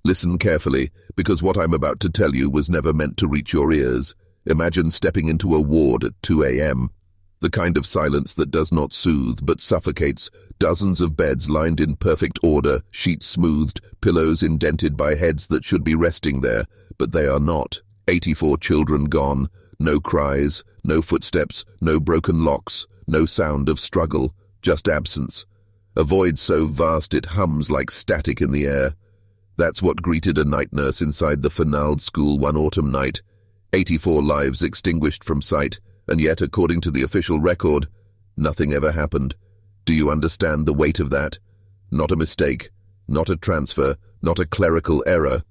Listen carefully, because what I'm about to tell you was never meant to reach your ears. Imagine stepping into a ward at 2 a.m. The kind of silence that does not soothe but suffocates. Dozens of beds lined in perfect order, sheets smoothed, pillows indented by heads that should be resting there, but they are not. 84 children gone. No cries, no footsteps, no broken locks, no sound of struggle, just absence. A void so vast it hums like static in the air. That's what greeted a night nurse inside the Fernald school one autumn night. 84 lives extinguished from sight, and yet, according to the official record, nothing ever happened. Do you understand the weight of that? Not a mistake, not a transfer, not a clerical error.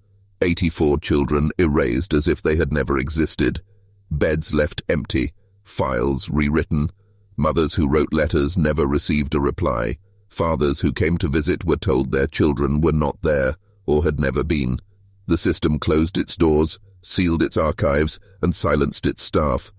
84 children erased as if they had never existed. Beds left empty, files rewritten. Mothers who wrote letters never received a reply. Fathers who came to visit were told their children were not there, or had never been. The system closed its doors, sealed its archives, and silenced its staff.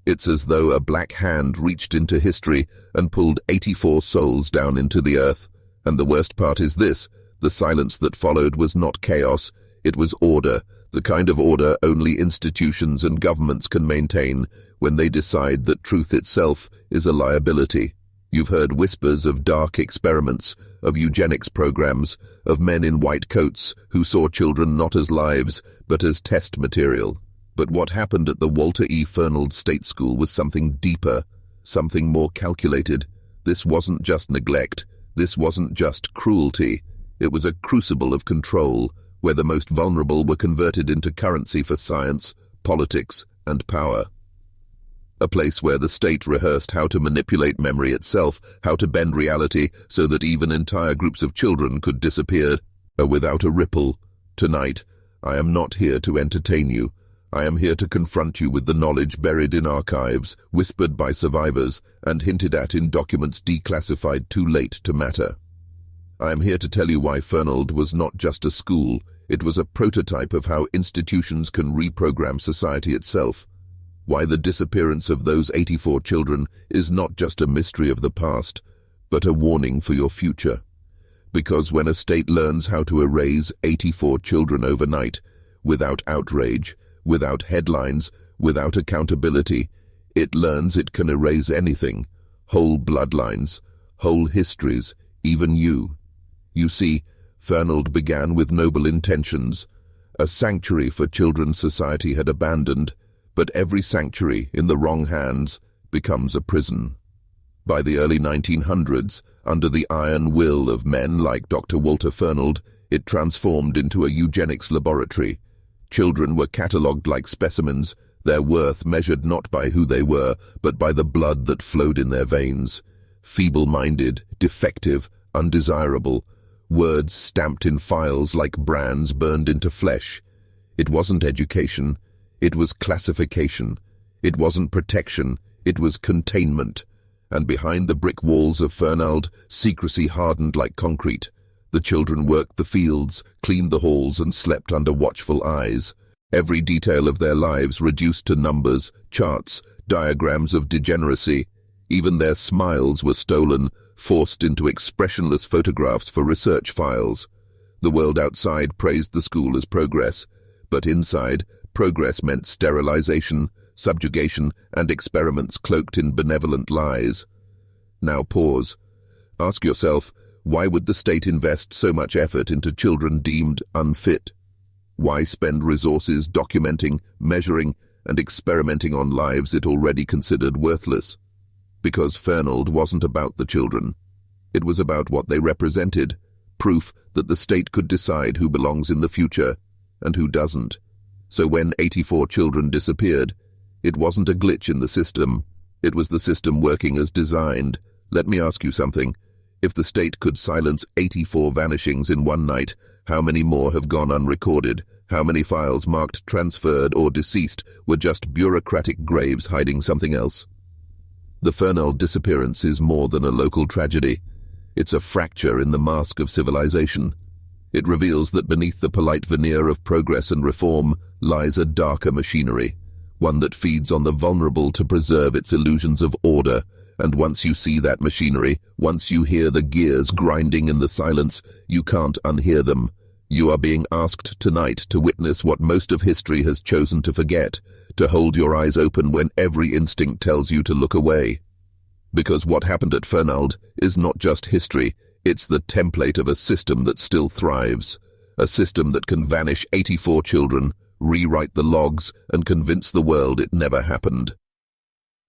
It's as though a black hand reached into history and pulled 84 souls down into the earth. And the worst part is this: the silence that followed was not chaos, it was order, the kind of order only institutions and governments can maintain when they decide that truth itself is a liability. You've heard whispers of dark experiments, of eugenics programs, of men in white coats who saw children not as lives, but as test material. But what happened at the Walter E. Fernald State School was something deeper, something more calculated. This wasn't just neglect, this wasn't just cruelty. It was a crucible of control, where the most vulnerable were converted into currency for science, politics, and power. A place where the state rehearsed how to manipulate memory itself, how to bend reality so that even entire groups of children could disappear without a ripple. Tonight, I am not here to entertain you. I am here to confront you with the knowledge buried in archives, whispered by survivors, and hinted at in documents declassified too late to matter. I am here to tell you why Fernald was not just a school, it was a prototype of how institutions can reprogram society itself. Why the disappearance of those 84 children is not just a mystery of the past, but a warning for your future. Because when a state learns how to erase 84 children overnight, without outrage, without headlines, without accountability, it learns it can erase anything, whole bloodlines, whole histories, even you. You see, Fernald began with noble intentions, a sanctuary for children society had abandoned, but every sanctuary in the wrong hands becomes a prison. By the early 1900s, under the iron will of men like Dr. Walter Fernald, it transformed into a eugenics laboratory. Children were catalogued like specimens, their worth measured not by who they were, but by the blood that flowed in their veins. Feeble-minded, defective, undesirable, words stamped in files like brands burned into flesh. It wasn't education, it was classification. It wasn't protection, it was containment. And behind the brick walls of Fernald, secrecy hardened like concrete. The children worked the fields, cleaned the halls, and slept under watchful eyes. Every detail of their lives reduced to numbers, charts, diagrams of degeneracy. Even their smiles were stolen, forced into expressionless photographs for research files. The world outside praised the school as progress, but inside, progress meant sterilization, subjugation, and experiments cloaked in benevolent lies. Now pause. Ask yourself, why would the state invest so much effort into children deemed unfit? Why spend resources documenting, measuring, and experimenting on lives it already considered worthless? Because Fernald wasn't about the children. It was about what they represented, proof that the state could decide who belongs in the future and who doesn't. So when 84 children disappeared, it wasn't a glitch in the system. It was the system working as designed. Let me ask you something. If the state could silence 84 vanishings in one night, how many more have gone unrecorded? How many files marked transferred or deceased were just bureaucratic graves hiding something else? The Fernald disappearance is more than a local tragedy. It's a fracture in the mask of civilization. It reveals that beneath the polite veneer of progress and reform lies a darker machinery, one that feeds on the vulnerable to preserve its illusions of order. And once you see that machinery, once you hear the gears grinding in the silence, you can't unhear them. You are being asked tonight to witness what most of history has chosen to forget, to hold your eyes open when every instinct tells you to look away. Because what happened at Fernald is not just history, it's the template of a system that still thrives. A system that can vanish 84 children, rewrite the logs, and convince the world it never happened.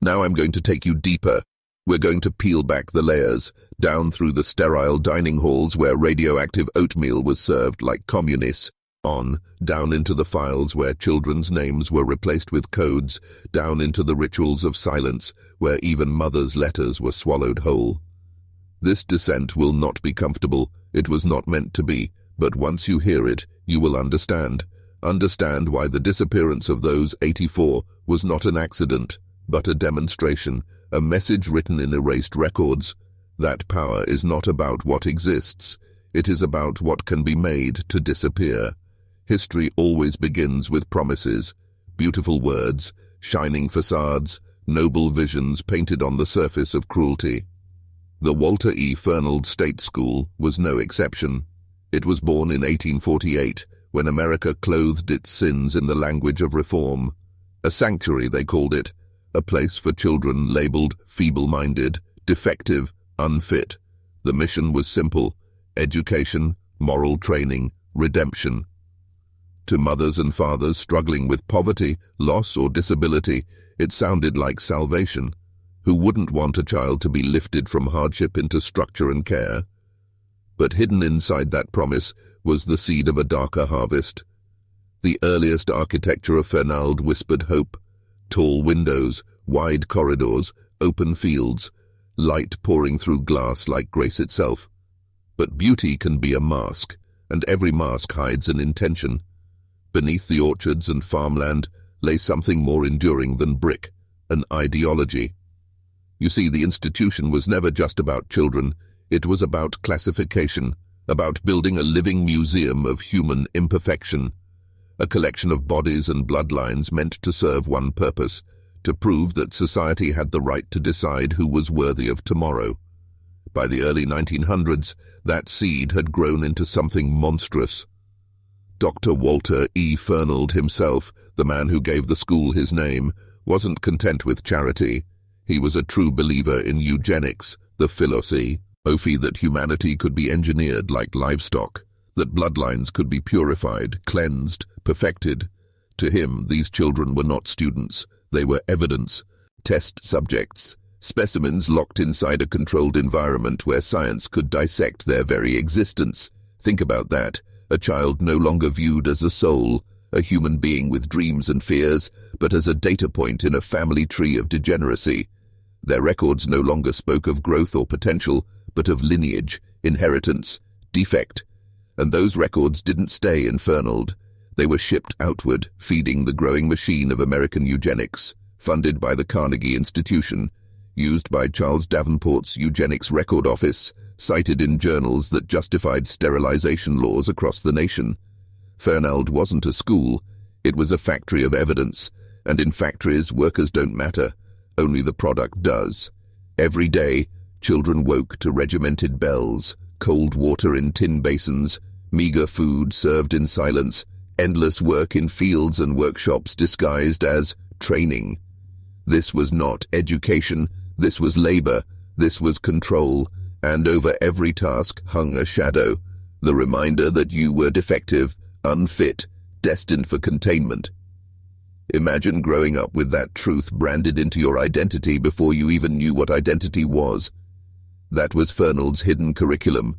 Now I'm going to take you deeper. We're going to peel back the layers, down through the sterile dining halls where radioactive oatmeal was served like communists, down into the files where children's names were replaced with codes, down into the rituals of silence where even mothers' letters were swallowed whole. This descent will not be comfortable. It was not meant to be, but once you hear it, you will understand. Understand why the disappearance of those 84 was not an accident, but a demonstration, a message written in erased records. That power is not about what exists. It is about what can be made to disappear. History always begins with promises, beautiful words, shining facades, noble visions painted on the surface of cruelty. The Walter E. Fernald State School was no exception. It was born in 1848, when America clothed its sins in the language of reform. A sanctuary, they called it, a place for children labeled feeble-minded, defective, unfit. The mission was simple: education, moral training, redemption. To mothers and fathers struggling with poverty, loss, or disability, it sounded like salvation. Who wouldn't want a child to be lifted from hardship into structure and care? But hidden inside that promise was the seed of a darker harvest. The earliest architecture of Fernald whispered hope: tall windows, wide corridors, open fields, light pouring through glass like grace itself. But beauty can be a mask, and every mask hides an intention. Beneath the orchards and farmland lay something more enduring than brick, an ideology. You see, the institution was never just about children. It was about classification, about building a living museum of human imperfection, a collection of bodies and bloodlines meant to serve one purpose: to prove that society had the right to decide who was worthy of tomorrow. By the early 1900s, that seed had grown into something monstrous. Dr. Walter E. Fernald himself, the man who gave the school his name, wasn't content with charity. He was a true believer in eugenics, the philosophy that humanity could be engineered like livestock, that bloodlines could be purified, cleansed, perfected. To him, these children were not students. They were evidence, test subjects, specimens locked inside a controlled environment where science could dissect their very existence. Think about that. A child no longer viewed as a soul, a human being with dreams and fears, but as a data point in a family tree of degeneracy. Their records no longer spoke of growth or potential, but of lineage, inheritance, defect. And those records didn't stay in Fernald. They were shipped outward, feeding the growing machine of American eugenics, funded by the Carnegie Institution, used by Charles Davenport's Eugenics Record Office, cited in journals that justified sterilization laws across the nation. Fernald wasn't a school. It was a factory of evidence, and in factories, workers don't matter. Only the product does. Every day, children woke to regimented bells, cold water in tin basins, meager food served in silence, endless work in fields and workshops disguised as training. This was not education. This was labor. This was control. And over every task hung a shadow, the reminder that you were defective, unfit, destined for containment. Imagine growing up with that truth branded into your identity before you even knew what identity was. That was Fernald's hidden curriculum.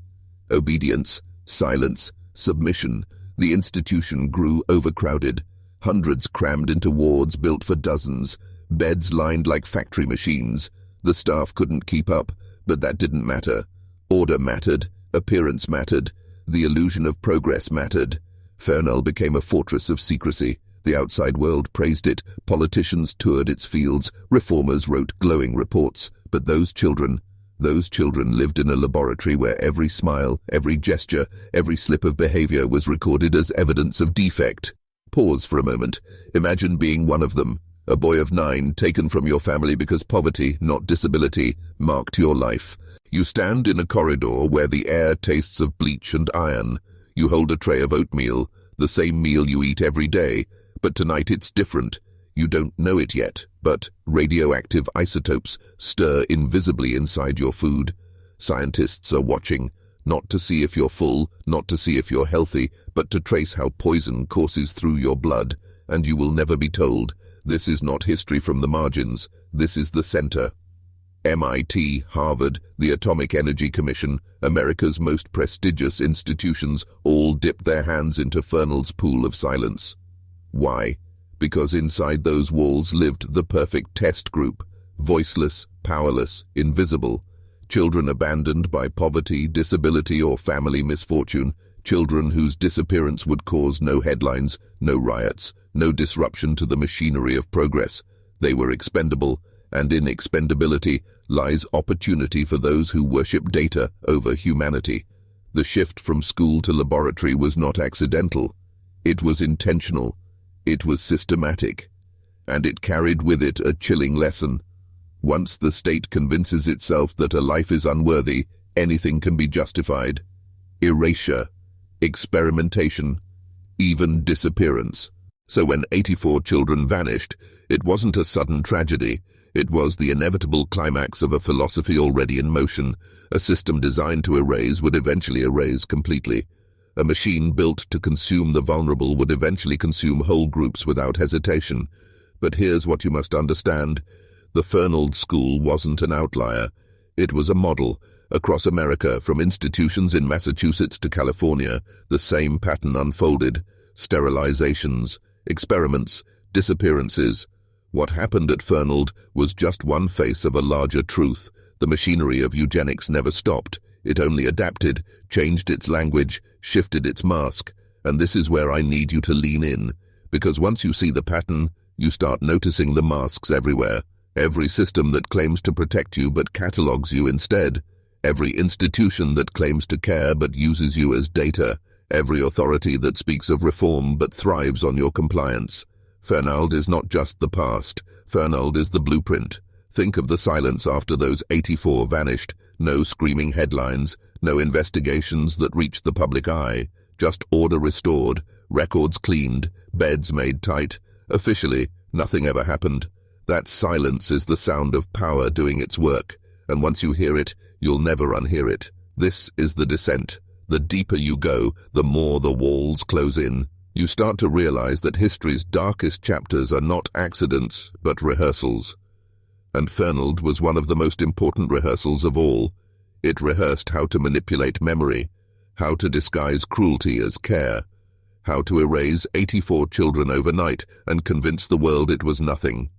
Obedience, silence, submission. The institution grew overcrowded. Hundreds crammed into wards built for dozens, beds lined like factory machines. The staff couldn't keep up, but that didn't matter. Order mattered, appearance mattered, the illusion of progress mattered. Fernald became a fortress of secrecy. The outside world praised it, politicians toured its fields, reformers wrote glowing reports. But those children lived in a laboratory where every smile, every gesture, every slip of behavior was recorded as evidence of defect. Pause for a moment. Imagine being one of them. A boy of 9, taken from your family because poverty, not disability, marked your life. You stand in a corridor where the air tastes of bleach and iron. You hold a tray of oatmeal, the same meal you eat every day, but tonight it's different. You don't know it yet, but radioactive isotopes stir invisibly inside your food. Scientists are watching, not to see if you're full, not to see if you're healthy, but to trace how poison courses through your blood, and you will never be told. This is not history from the margins, this is the center. MIT, Harvard, the Atomic Energy Commission, America's most prestigious institutions all dipped their hands into Fernald's pool of silence. Why? Because inside those walls lived the perfect test group, voiceless, powerless, invisible. Children abandoned by poverty, disability, or family misfortune, children whose disappearance would cause no headlines, no riots, no disruption to the machinery of progress. They were expendable, and in expendability lies opportunity for those who worship data over humanity. The shift from school to laboratory was not accidental. It was intentional. It was systematic. And it carried with it a chilling lesson. Once the state convinces itself that a life is unworthy, anything can be justified. Erasure, experimentation, even disappearance. So when 84 children vanished, it wasn't a sudden tragedy. It was the inevitable climax of a philosophy already in motion. A system designed to erase would eventually erase completely. A machine built to consume the vulnerable would eventually consume whole groups without hesitation. But here's what you must understand. The Fernald School wasn't an outlier. It was a model. Across America, from institutions in Massachusetts to California, the same pattern unfolded. Sterilizations, experiments, disappearances. What happened at Fernald was just one face of a larger truth. The machinery of eugenics never stopped. It only adapted, changed its language, shifted its mask. And this is where I need you to lean in. Because once you see the pattern, you start noticing the masks everywhere. Every system that claims to protect you but catalogs you instead. Every institution that claims to care but uses you as data. Every authority that speaks of reform but thrives on your compliance. Fernald is not just the past. Fernald is the blueprint. Think of the silence after those 84 vanished. No screaming headlines, no investigations that reached the public eye. Just order restored, records cleaned, beds made tight. Officially, nothing ever happened. That silence is the sound of power doing its work, and once you hear it, you'll never unhear it. This is the descent. The deeper you go, the more the walls close in. You start to realize that history's darkest chapters are not accidents, but rehearsals. And Fernald was one of the most important rehearsals of all. It rehearsed how to manipulate memory, how to disguise cruelty as care, how to erase 84 children overnight and convince the world it was nothing.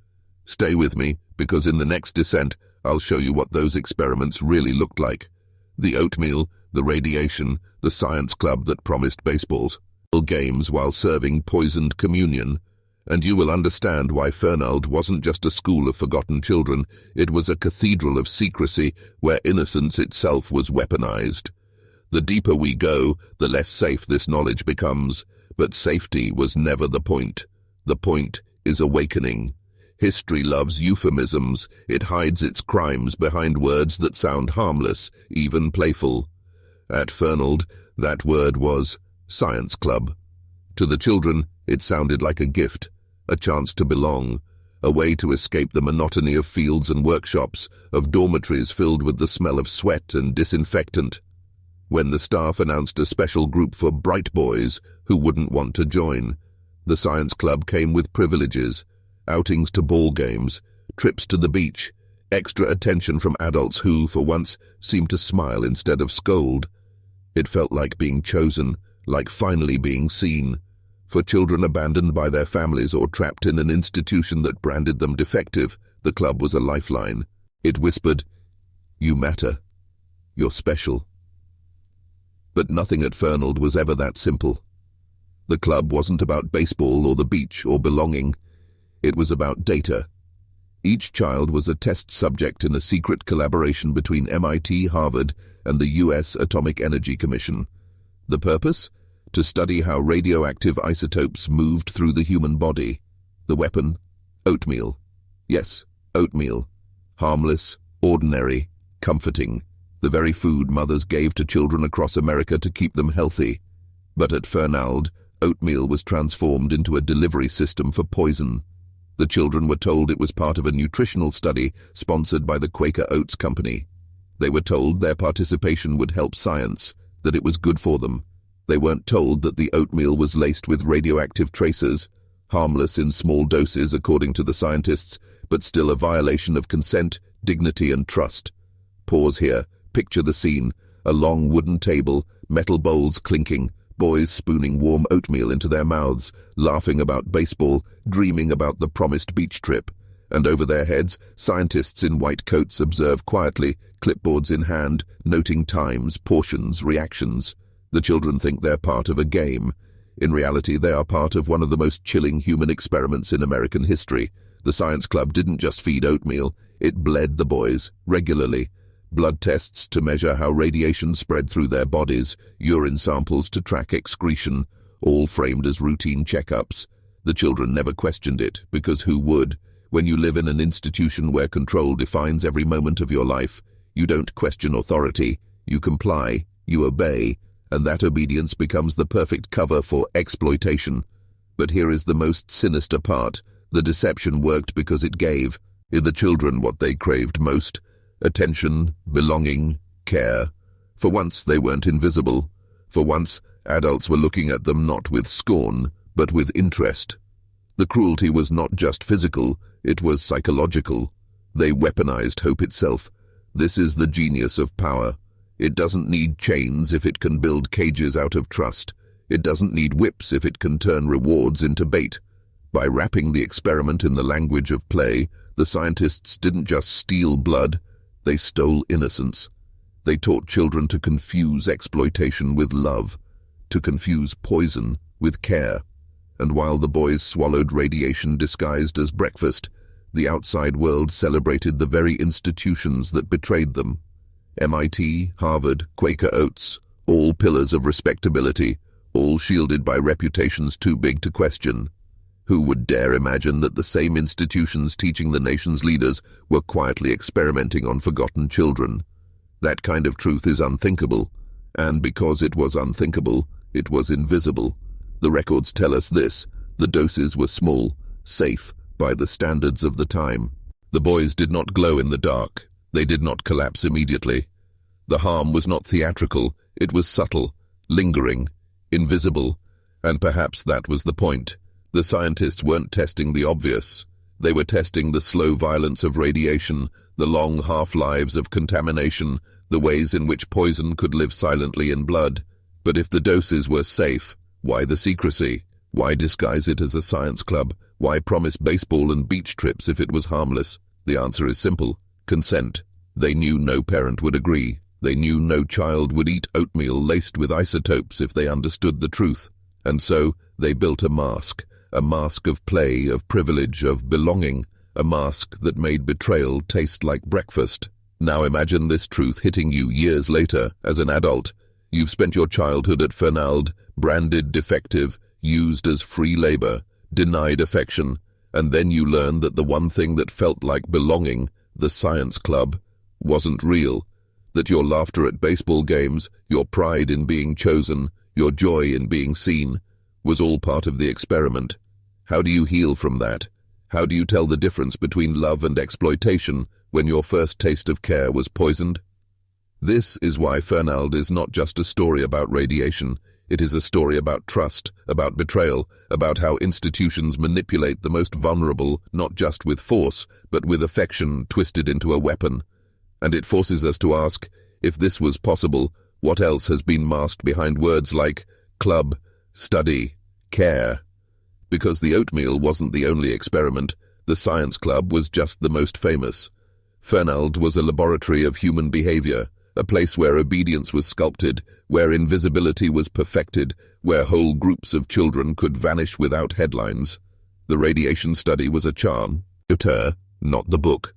Stay with me, because in the next descent, I'll show you what those experiments really looked like. The oatmeal, the radiation, the science club that promised baseballs, games while serving poisoned communion. And you will understand why Fernald wasn't just a school of forgotten children. It was a cathedral of secrecy where innocence itself was weaponized. The deeper we go, the less safe this knowledge becomes. But safety was never the point. The point is awakening. History loves euphemisms. It hides its crimes behind words that sound harmless, even playful. At Fernald, that word was science club. To the children, it sounded like a gift, a chance to belong, a way to escape the monotony of fields and workshops, of dormitories filled with the smell of sweat and disinfectant. When the staff announced a special group for bright boys who wouldn't want to join, the science club came with privileges. Outings to ball games, trips to the beach, extra attention from adults who, for once, seemed to smile instead of scold. It felt like being chosen, like finally being seen. For children abandoned by their families or trapped in an institution that branded them defective, the club was a lifeline. It whispered, "You matter. You're special." But nothing at Fernald was ever that simple. The club wasn't about baseball or the beach or belonging. It was about data. Each child was a test subject in a secret collaboration between MIT, Harvard, and the US Atomic Energy Commission. The purpose? To study how radioactive isotopes moved through the human body. The weapon? Oatmeal. Yes, oatmeal. Harmless, ordinary, comforting. The very food mothers gave to children across America to keep them healthy. But at Fernald, oatmeal was transformed into a delivery system for poison. The children were told it was part of a nutritional study sponsored by the Quaker Oats Company. They were told their participation would help science, that it was good for them. They weren't told that the oatmeal was laced with radioactive tracers, harmless in small doses according to the scientists, but still a violation of consent, dignity and trust. Pause here. Picture the scene. A long wooden table, metal bowls clinking, boys spooning warm oatmeal into their mouths, laughing about baseball, dreaming about the promised beach trip. And over their heads, scientists in white coats observe quietly, clipboards in hand, noting times, portions, reactions. The children think they're part of a game. In reality, they are part of one of the most chilling human experiments in American history. The science club didn't just feed oatmeal, it bled the boys, regularly. Blood tests to measure how radiation spread through their bodies, urine samples to track excretion, all framed as routine checkups. The children never questioned it, because who would? When you live in an institution where control defines every moment of your life, you don't question authority, you comply, you obey, and that obedience becomes the perfect cover for exploitation. But here is the most sinister part. The deception worked because it gave the children what they craved most: attention, belonging, care. For once, they weren't invisible. For once, adults were looking at them not with scorn, but with interest. The cruelty was not just physical, it was psychological. They weaponized hope itself. This is the genius of power. It doesn't need chains if it can build cages out of trust. It doesn't need whips if it can turn rewards into bait. By wrapping the experiment in the language of play, the scientists didn't just steal blood, they stole innocence. They taught children to confuse exploitation with love, to confuse poison with care. And while the boys swallowed radiation disguised as breakfast, the outside world celebrated the very institutions that betrayed them. MIT, Harvard, Quaker Oats, all pillars of respectability, all shielded by reputations too big to question. Who would dare imagine that the same institutions teaching the nation's leaders were quietly experimenting on forgotten children? That kind of truth is unthinkable, and because it was unthinkable, it was invisible. The records tell us this: the doses were small, safe, by the standards of the time. The boys did not glow in the dark. They did not collapse immediately. The harm was not theatrical, it was subtle, lingering, invisible, and perhaps that was the point. The scientists weren't testing the obvious. They were testing the slow violence of radiation, the long half-lives of contamination, the ways in which poison could live silently in blood. But if the doses were safe, why the secrecy? Why disguise it as a science club? Why promise baseball and beach trips if it was harmless? The answer is simple: consent. They knew no parent would agree. They knew no child would eat oatmeal laced with isotopes if they understood the truth. And so they built a mask of play, of privilege, of belonging, a mask that made betrayal taste like breakfast. Now imagine this truth hitting you years later as an adult. You've spent your childhood at Fernald, branded defective, used as free labor, denied affection, and then you learn that the one thing that felt like belonging, the science club, wasn't real. That your laughter at baseball games, your pride in being chosen, your joy in being seen, was all part of the experiment. How do you heal from that? How do you tell the difference between love and exploitation when your first taste of care was poisoned? This is why Fernald is not just a story about radiation. It is a story about trust, about betrayal, about how institutions manipulate the most vulnerable, not just with force, but with affection twisted into a weapon. And it forces us to ask, if this was possible, what else has been masked behind words like club, study, care? Because the oatmeal wasn't the only experiment, the science club was just the most famous. Fernald was a laboratory of human behavior, a place where obedience was sculpted, where invisibility was perfected, where whole groups of children could vanish without headlines. The radiation study was a charm, not the book.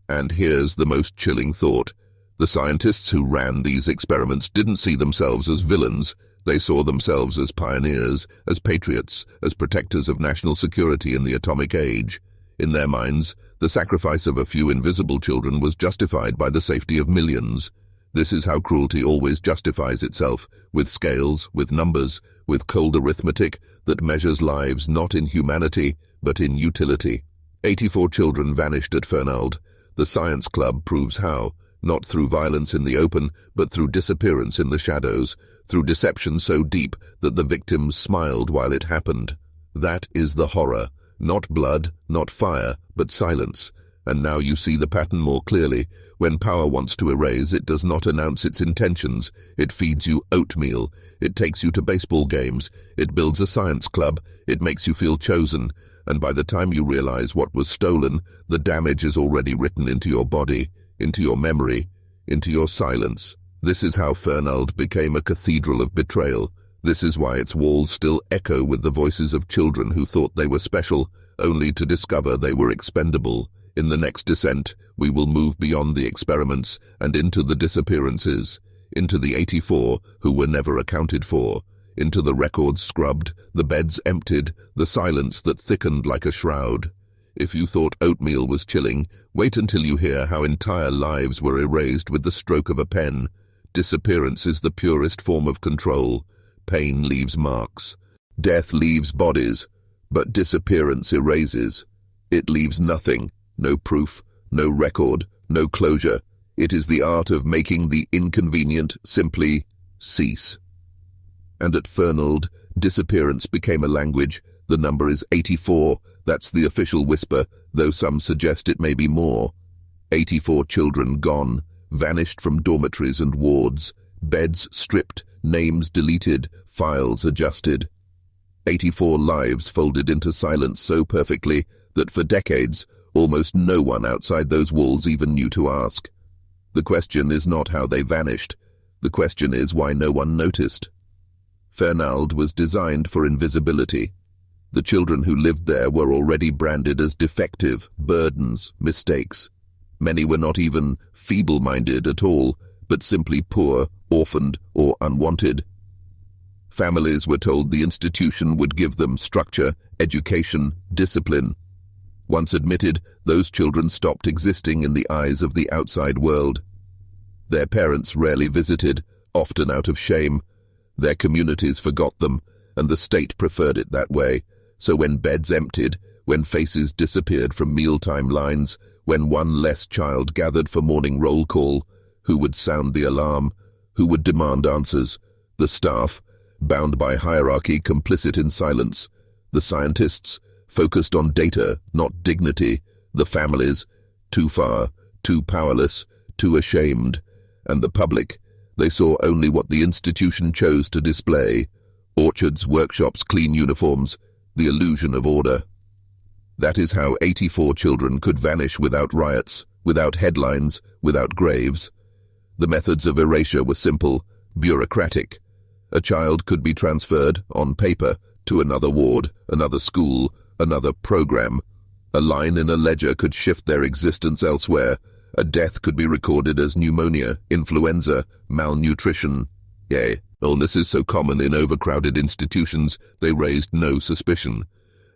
And here's the most chilling thought. The scientists who ran these experiments didn't see themselves as villains. They saw themselves as pioneers, as patriots, as protectors of national security in the atomic age. In their minds, the sacrifice of a few invisible children was justified by the safety of millions. This is how cruelty always justifies itself, with scales, with numbers, with cold arithmetic that measures lives not in humanity, but in utility. 84 children vanished at Fernald. The science club proves how, not through violence in the open, but through disappearance in the shadows, through deception so deep that the victims smiled while it happened. That is the horror. Not blood, not fire, but silence. And now you see the pattern more clearly. When power wants to erase, it does not announce its intentions. It feeds you oatmeal. It takes you to baseball games. It builds a science club. It makes you feel chosen. And by the time you realize what was stolen, the damage is already written into your body, into your memory, into your silence. This is how Fernald became a cathedral of betrayal. This is why its walls still echo with the voices of children who thought they were special, only to discover they were expendable. In the next descent, we will move beyond the experiments and into the disappearances, into the 84 who were never accounted for, into the records scrubbed, the beds emptied, the silence that thickened like a shroud. If you thought oatmeal was chilling, wait until you hear how entire lives were erased with the stroke of a pen. Disappearance is the purest form of control. Pain leaves marks. Death leaves bodies, but disappearance erases. It leaves nothing, no proof, no record, no closure. It is the art of making the inconvenient simply cease. And at Fernald, disappearance became a language. The number is 84. That's the official whisper, though some suggest it may be more. 84 children gone, vanished from dormitories and wards, beds stripped, names deleted, files adjusted. 84 lives folded into silence so perfectly that for decades, almost no one outside those walls even knew to ask. The question is not how they vanished. The question is why no one noticed. Fernald was designed for invisibility. The children who lived there were already branded as defective, burdens, mistakes. Many were not even feeble-minded at all, but simply poor, orphaned, or unwanted. Families were told the institution would give them structure, education, discipline. Once admitted, those children stopped existing in the eyes of the outside world. Their parents rarely visited, often out of shame. Their communities forgot them, and the state preferred it that way. So when beds emptied, when faces disappeared from mealtime lines, when one less child gathered for morning roll call, who would sound the alarm? Who would demand answers? The staff, bound by hierarchy, complicit in silence. The scientists, focused on data, not dignity. The families, too far, too powerless, too ashamed. And the public, they saw only what the institution chose to display. Orchards, workshops, clean uniforms, the illusion of order. That is how 84 children could vanish without riots, without headlines, without graves. The methods of erasure were simple, bureaucratic. A child could be transferred, on paper, to another ward, another school, another program. A line in a ledger could shift their existence elsewhere. A death could be recorded as pneumonia, influenza, malnutrition. Yea, illnesses so common in overcrowded institutions, they raised no suspicion.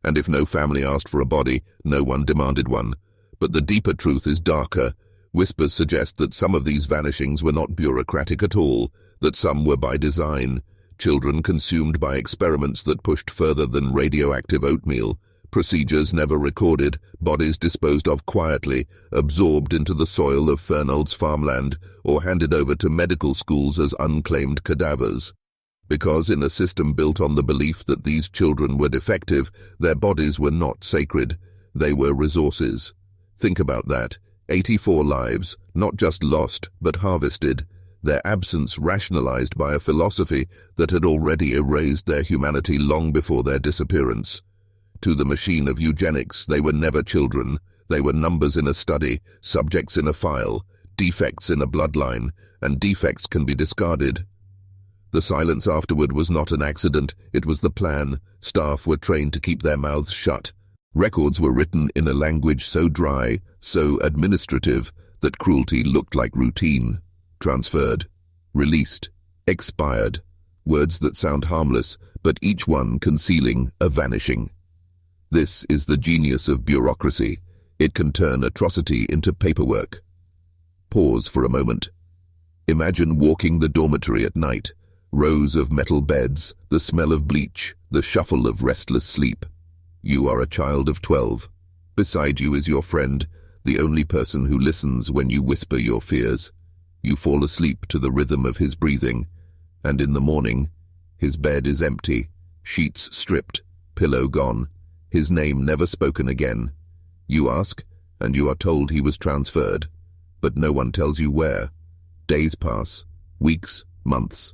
And if no family asked for a body, no one demanded one. But the deeper truth is darker. Whispers suggest that some of these vanishings were not bureaucratic at all, that some were by design. Children consumed by experiments that pushed further than radioactive oatmeal. Procedures never recorded, bodies disposed of quietly, absorbed into the soil of Fernald's farmland, or handed over to medical schools as unclaimed cadavers. Because in a system built on the belief that these children were defective, their bodies were not sacred. They were resources. Think about that. 84 lives, not just lost, but harvested. Their absence rationalized by a philosophy that had already erased their humanity long before their disappearance. To the machine of eugenics, they were never children. They were numbers in a study, subjects in a file, defects in a bloodline, and defects can be discarded. The silence afterward was not an accident, it was the plan. Staff were trained to keep their mouths shut. Records were written in a language so dry, so administrative, that cruelty looked like routine. Transferred, released, expired. Words that sound harmless, but each one concealing a vanishing. This is the genius of bureaucracy. It can turn atrocity into paperwork. Pause for a moment. Imagine walking the dormitory at night. Rows of metal beds, the smell of bleach, the shuffle of restless sleep. You are a child of 12. Beside you is your friend, the only person who listens when you whisper your fears. You fall asleep to the rhythm of his breathing, and in the morning, his bed is empty, sheets stripped, pillow gone, his name never spoken again. You ask, and you are told he was transferred, but no one tells you where. Days pass, weeks, months.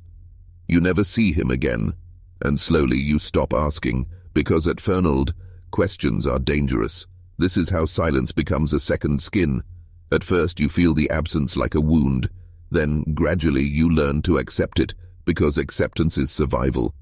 You never see him again, and slowly you stop asking, because at Fernald, questions are dangerous. This is how silence becomes a second skin. At first you feel the absence like a wound, then gradually you learn to accept it, because acceptance is survival.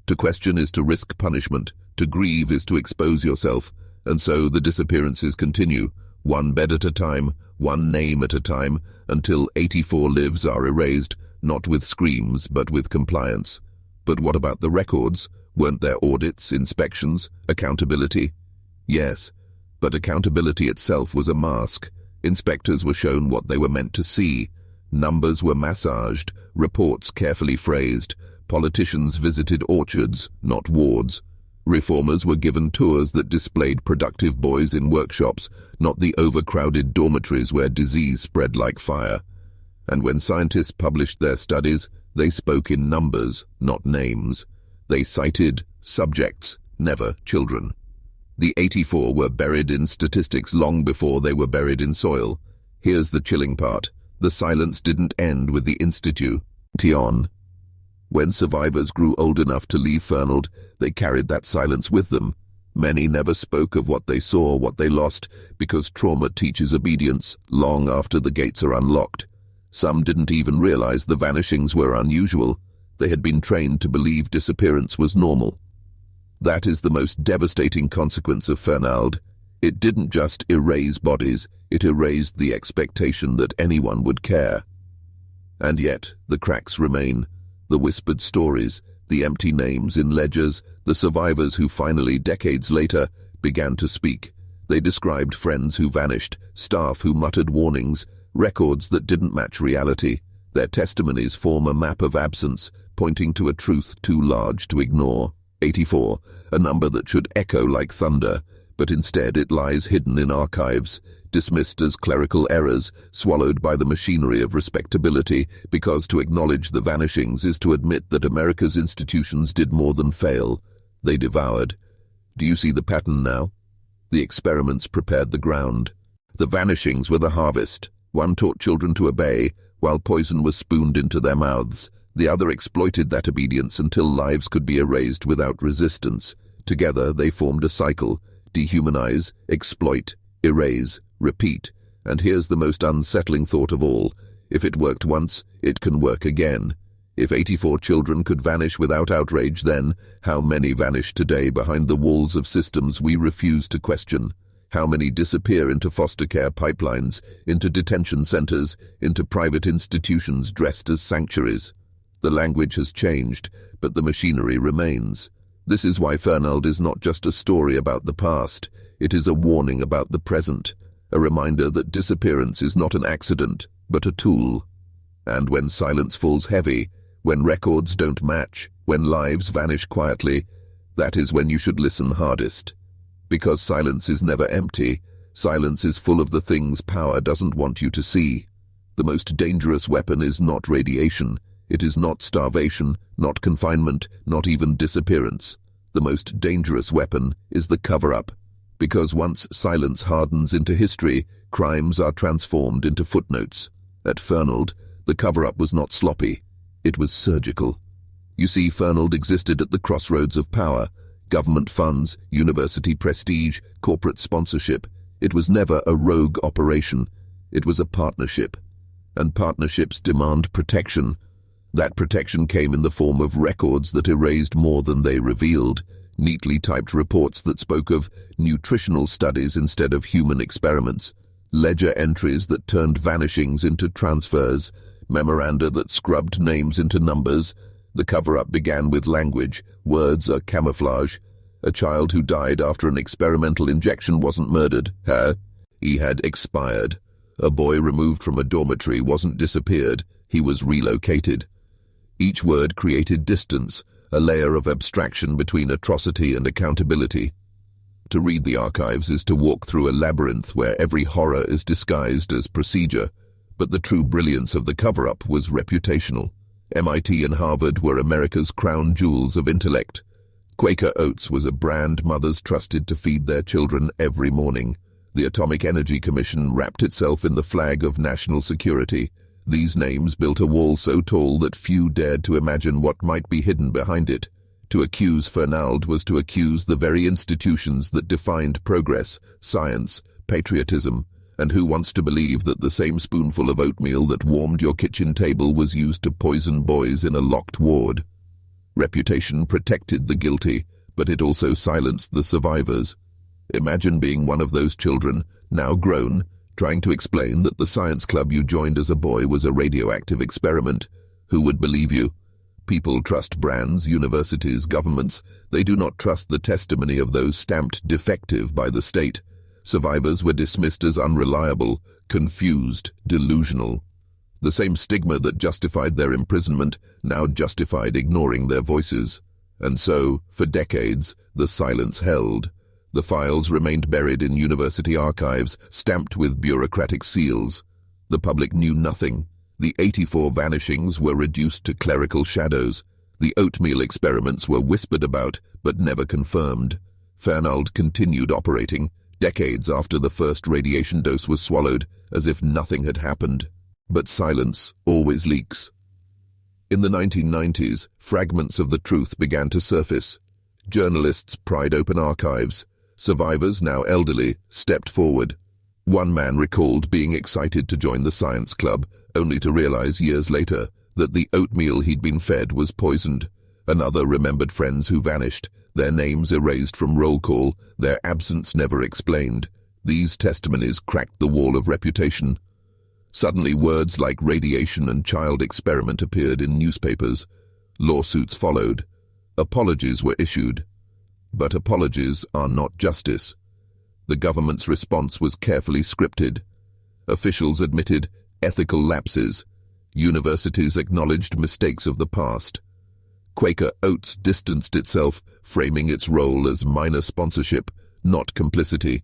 To question is to risk punishment, to grieve is to expose yourself, and so the disappearances continue, one bed at a time, one name at a time, until 84 lives are erased, not with screams but with compliance. But what about the records? Weren't there audits, inspections, accountability? Yes, but accountability itself was a mask. Inspectors were shown what they were meant to see. Numbers were massaged, reports carefully phrased. Politicians visited orchards, not wards. Reformers were given tours that displayed productive boys in workshops, not the overcrowded dormitories where disease spread like fire. And when scientists published their studies, they spoke in numbers, not names. They cited subjects, never children. The 84 were buried in statistics long before they were buried in soil. Here's the chilling part. The silence didn't end with the institute. When survivors grew old enough to leave Fernald, they carried that silence with them. Many never spoke of what they saw, what they lost, because trauma teaches obedience long after the gates are unlocked. Some didn't even realize the vanishings were unusual. They had been trained to believe disappearance was normal. That is the most devastating consequence of Fernald. It didn't just erase bodies, it erased the expectation that anyone would care. And yet, the cracks remain. The whispered stories, the empty names in ledgers, the survivors who finally, decades later, began to speak. They described friends who vanished, staff who muttered warnings, records that didn't match reality. Their testimonies form a map of absence, pointing to a truth too large to ignore. 84, a number that should echo like thunder, but instead it lies hidden in archives, dismissed as clerical errors, swallowed by the machinery of respectability, because to acknowledge the vanishings is to admit that America's institutions did more than fail. They devoured. Do you see the pattern now? The experiments prepared the ground. The vanishings were the harvest. One taught children to obey, while poison was spooned into their mouths. The other exploited that obedience until lives could be erased without resistance. Together they formed a cycle: dehumanize, exploit, erase, repeat. And here's the most unsettling thought of all. If it worked once, it can work again. If 84 children could vanish without outrage then, how many vanish today behind the walls of systems we refuse to question? How many disappear into foster care pipelines, into detention centers, into private institutions dressed as sanctuaries? The language has changed, but the machinery remains. This is why Fernald is not just a story about the past. It is a warning about the present, a reminder that disappearance is not an accident, but a tool. And when silence falls heavy, when records don't match, when lives vanish quietly, that is when you should listen hardest. Because silence is never empty. Silence is full of the things power doesn't want you to see. The most dangerous weapon is not radiation. It is not starvation, not confinement, not even disappearance. The most dangerous weapon is the cover-up. Because once silence hardens into history, crimes are transformed into footnotes. At Fernald, the cover-up was not sloppy. It was surgical. You see, Fernald existed at the crossroads of power. Government funds, university prestige, corporate sponsorship. It was never a rogue operation. It was a partnership. And partnerships demand protection. That protection came in the form of records that erased more than they revealed, neatly typed reports that spoke of nutritional studies instead of human experiments, ledger entries that turned vanishings into transfers, memoranda that scrubbed names into numbers. The cover-up began with language. Words are camouflage. A child who died after an experimental injection wasn't murdered. He had expired. A boy removed from a dormitory wasn't disappeared. he was relocated. Each word created distance, a layer of abstraction between atrocity and accountability. To read the archives is to walk through a labyrinth where every horror is disguised as procedure, but the true brilliance of the cover-up was reputational. MIT and Harvard were America's crown jewels of intellect. Quaker Oats was a brand mothers trusted to feed their children every morning. The Atomic Energy Commission wrapped itself in the flag of national security. These names built a wall so tall that few dared to imagine what might be hidden behind it. To accuse Fernald was to accuse the very institutions that defined progress, science, patriotism, and who wants to believe that the same spoonful of oatmeal that warmed your kitchen table was used to poison boys in a locked ward? Reputation protected the guilty, but it also silenced the survivors. Imagine being one of those children, now grown, trying to explain that the science club you joined as a boy was a radioactive experiment. Who would believe you? People trust brands, universities, governments. They do not trust the testimony of those stamped defective by the state. Survivors were dismissed as unreliable, confused, delusional. The same stigma that justified their imprisonment now justified ignoring their voices. And so, for decades, the silence held. The files remained buried in university archives, stamped with bureaucratic seals. The public knew nothing. The 84 vanishings were reduced to clerical shadows. The oatmeal experiments were whispered about, but never confirmed. Fernald continued operating, decades after the first radiation dose was swallowed, as if nothing had happened. But silence always leaks. In the 1990s, fragments of the truth began to surface. Journalists pried open archives. Survivors, now elderly, stepped forward. One man recalled being excited to join the science club, only to realize years later that the oatmeal he'd been fed was poisoned. Another remembered friends who vanished, their names erased from roll call, their absence never explained. These testimonies cracked the wall of reputation. Suddenly, words like radiation and child experiment appeared in newspapers. Lawsuits followed. Apologies were issued. But apologies are not justice. The government's response was carefully scripted. Officials admitted ethical lapses. Universities acknowledged mistakes of the past. Quaker Oats distanced itself, framing its role as minor sponsorship, not complicity.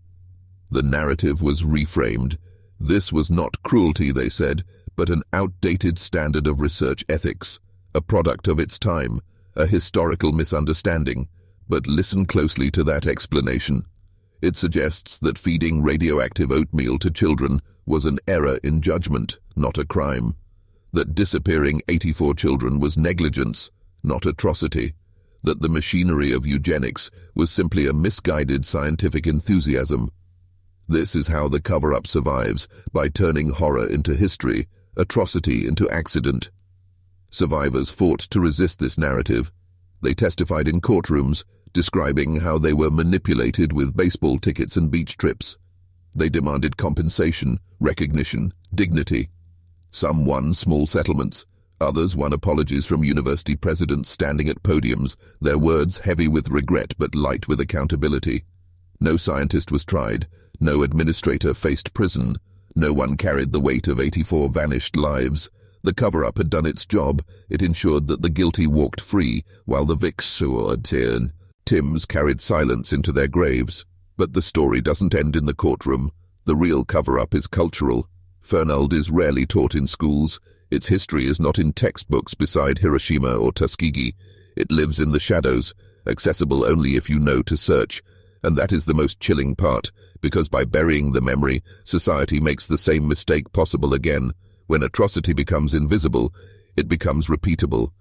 The narrative was reframed. This was not cruelty, they said, but an outdated standard of research ethics, a product of its time, a historical misunderstanding. But listen closely to that explanation. It suggests that feeding radioactive oatmeal to children was an error in judgment, not a crime. That disappearing 84 children was negligence, not atrocity. That the machinery of eugenics was simply a misguided scientific enthusiasm. This is how the cover-up survives, by turning horror into history, atrocity into accident. Survivors fought to resist this narrative. They testified in courtrooms, describing how they were manipulated with baseball tickets and beach trips. They demanded compensation, recognition, dignity. Some won small settlements. Others won apologies from university presidents standing at podiums, their words heavy with regret but light with accountability. No scientist was tried. No administrator faced prison. No one carried the weight of 84 vanished lives. The cover-up had done its job. It ensured that the guilty walked free, while the Tims carried silence into their graves. But the story doesn't end in the courtroom. The real cover-up is cultural. Fernald is rarely taught in schools. Its history is not in textbooks beside Hiroshima or Tuskegee. It lives in the shadows, accessible only if you know to search. And that is the most chilling part, because by burying the memory, society makes the same mistake possible again. When atrocity becomes invisible, it becomes repeatable.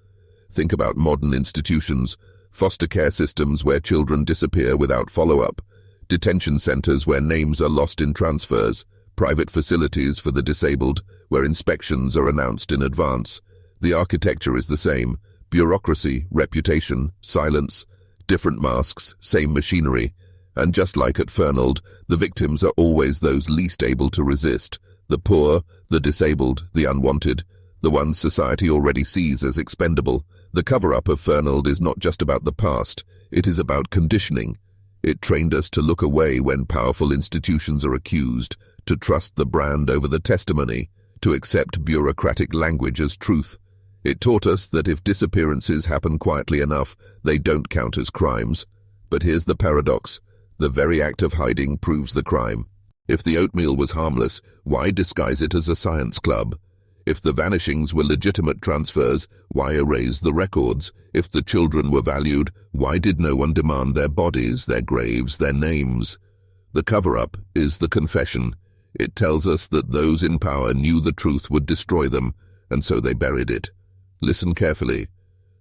Think about modern institutions, foster care systems where children disappear without follow-up, detention centers where names are lost in transfers, private facilities for the disabled where inspections are announced in advance. The architecture is the same: bureaucracy, reputation, silence, different masks, same machinery. And just like at Fernald, the victims are always those least able to resist: the poor, the disabled, the unwanted, the ones society already sees as expendable. The cover-up of Fernald is not just about the past, it is about conditioning. It trained us to look away when powerful institutions are accused, to trust the brand over the testimony, to accept bureaucratic language as truth. It taught us that if disappearances happen quietly enough, they don't count as crimes. But here's the paradox. The very act of hiding proves the crime. If the oatmeal was harmless, why disguise it as a science club? If the vanishings were legitimate transfers, why erase the records? If the children were valued, why did no one demand their bodies, their graves, their names? The cover-up is the confession. It tells us that those in power knew the truth would destroy them, and so they buried it. Listen carefully.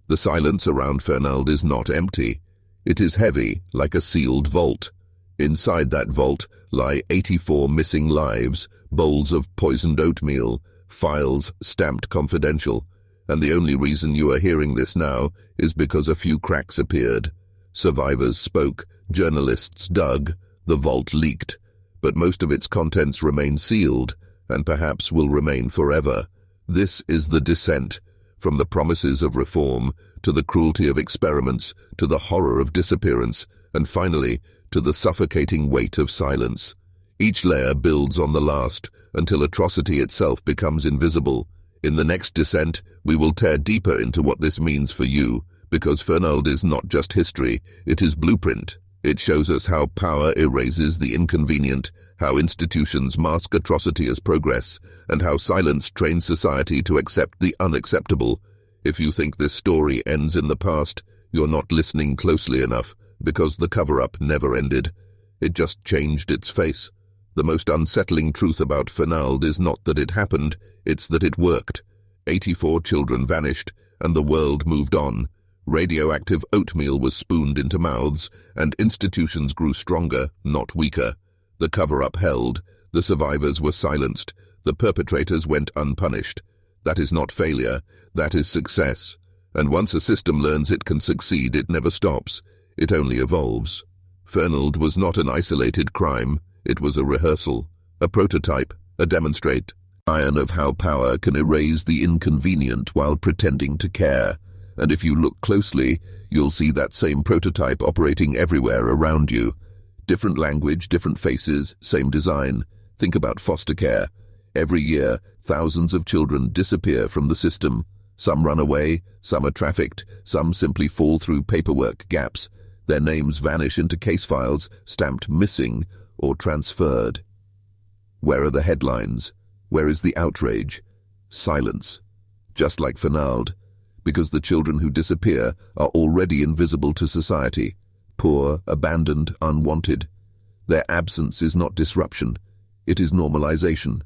The silence around Fernald is not empty. It is heavy, like a sealed vault. Inside that vault lie 84 missing lives, bowls of poisoned oatmeal, files stamped confidential. And the only reason you are hearing this now is because a few cracks appeared. Survivors spoke, journalists dug, the vault leaked. But most of its contents remain sealed, and perhaps will remain forever. This is the descent, from the promises of reform, to the cruelty of experiments, to the horror of disappearance, and finally, to the suffocating weight of silence. Each layer builds on the last, until atrocity itself becomes invisible. In the next descent, we will tear deeper into what this means for you, because Fernald is not just history, it is blueprint. It shows us how power erases the inconvenient, how institutions mask atrocity as progress, and how silence trains society to accept the unacceptable. If you think this story ends in the past, you're not listening closely enough, because the cover-up never ended. It just changed its face. The most unsettling truth about Fernald is not that it happened, it's that it worked. 84 children vanished, and the world moved on. Radioactive oatmeal was spooned into mouths, and institutions grew stronger, not weaker. The cover-up held, the survivors were silenced, the perpetrators went unpunished. That is not failure, that is success. And once a system learns it can succeed, it never stops. It only evolves. Fernald was not an isolated crime. It was a rehearsal, a prototype, a demonstration of how power can erase the inconvenient while pretending to care. And if you look closely, you'll see that same prototype operating everywhere around you. Different language, different faces, same design. Think about foster care. Every year, thousands of children disappear from the system. Some run away, some are trafficked, some simply fall through paperwork gaps. Their names vanish into case files, stamped missing or transferred. Where are the headlines? Where is the outrage? Silence. Just like Fernald. Because the children who disappear are already invisible to society. Poor, abandoned, unwanted. Their absence is not disruption. It is normalization.